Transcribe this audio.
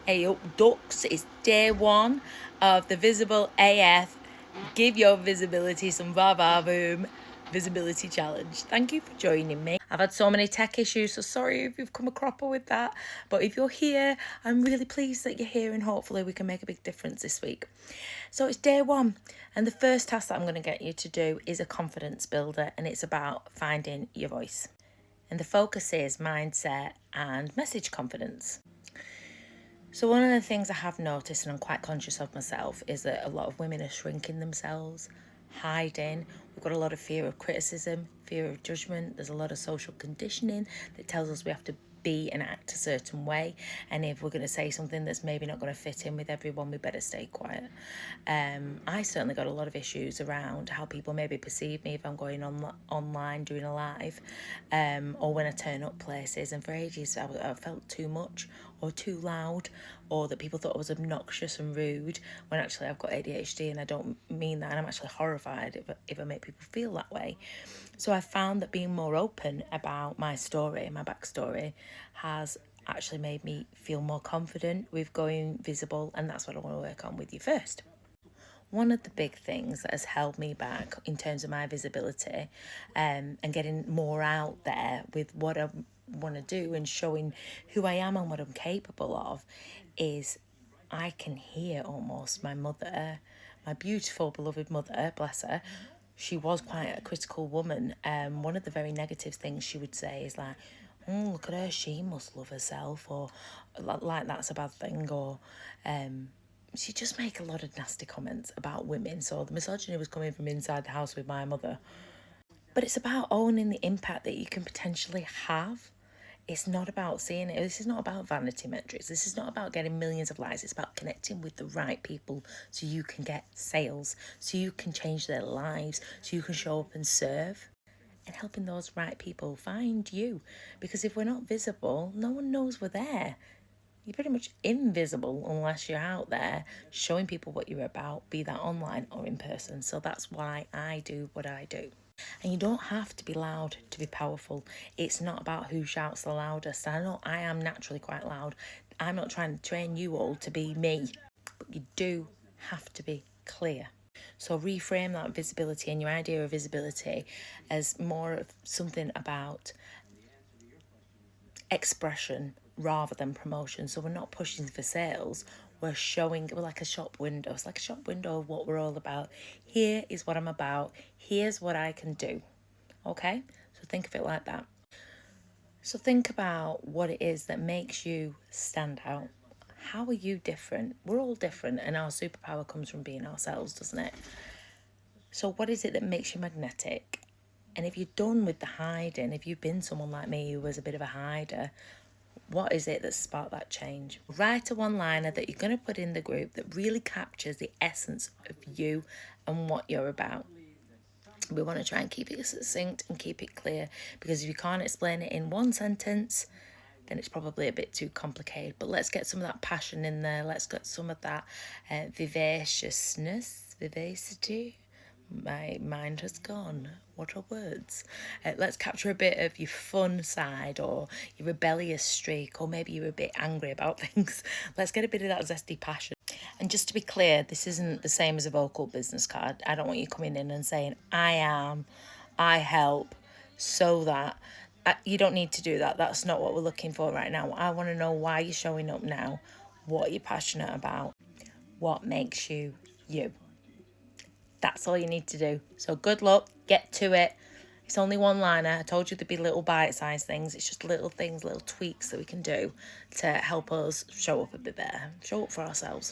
Hey up ducks, it's day one of the Visible AF Give Your Visibility Some Va Boom Visibility Challenge. Thank you for joining me. I've had so many tech issues, so sorry if you've come a cropper with that. But if you're here, I'm really pleased that you're here and hopefully we can make a big difference this week. So it's day one, and the first task that I'm going to get you to do is a confidence builder, and it's about finding your voice. And the focus is mindset and message confidence. So one of the things I have noticed, and I'm quite conscious of myself, is that a lot of women are shrinking themselves, hiding. We've got a lot of fear of criticism, fear of judgment. There's a lot of social conditioning that tells us we have to be and act a certain way, and if we're going to say something that's maybe not going to fit in with everyone, we better stay quiet. I certainly got a lot of issues around how people maybe perceive me if I'm going online doing a live, or when I turn up places, and for ages I felt too much or too loud, or that people thought I was obnoxious and rude, when actually I've got ADHD and I don't mean that, and I'm actually horrified if I make people feel that way. So I found that being more open about my story, my backstory, has actually made me feel more confident with going visible, and that's what I want to work on with you first. One of the big things that has held me back in terms of my visibility, and getting more out there with what I want to do and showing who I am and what I'm capable of, is I can hear almost my mother, my beautiful beloved mother, bless her. She was quite a critical woman. One of the very negative things she would say is like, "Oh, look at her, she must love herself," or like that's a bad thing, or she just make a lot of nasty comments about women. So the misogyny was coming from inside the house with my mother. But it's about owning the impact that you can potentially have. It's not about seeing it. This is not about vanity metrics. This is not about getting millions of likes. It's about connecting with the right people so you can get sales, so you can change their lives, so you can show up and serve, and helping those right people find you. Because if we're not visible, no one knows we're there. You're pretty much invisible unless you're out there showing people what you're about, be that online or in person. So that's why I do what I do. And you don't have to be loud to be powerful. It's not about who shouts the loudest. I know I am naturally quite loud. I'm not trying to train you all to be me, but you do have to be clear. So reframe that visibility and your idea of visibility as more of something about expression rather than promotion. So we're not pushing for sales. We're like a shop window. It's like a shop window of what we're all about. Here is what I'm about. Here's what I can do. Okay? So think of it like that. So think about what it is that makes you stand out. How are you different? We're all different, and our superpower comes from being ourselves, doesn't it? So what is it that makes you magnetic? And if you're done with the hiding, if you've been someone like me who was a bit of a hider, what is it that sparked that change? Write a one-liner that you're going to put in the group that really captures the essence of you and what you're about. We want to try and keep it succinct and keep it clear, because if you can't explain it in one sentence, then it's probably a bit too complicated. But let's get some of that passion in there. Let's get some of that vivacity. My mind has gone. What are words? Let's capture a bit of your fun side, or your rebellious streak, or maybe you're a bit angry about things. Let's get a bit of that zesty passion. And just to be clear, this isn't the same as a vocal business card. I don't want you coming in and saying, I help, so that. You don't need to do that. That's not what we're looking for right now. I want to know why you're showing up now, what you're passionate about, what makes you you. That's all you need to do. So good luck, get to it. It's only one liner. I told you there'd be little bite-sized things. It's just little things, little tweaks that we can do to help us show up a bit better, show up for ourselves.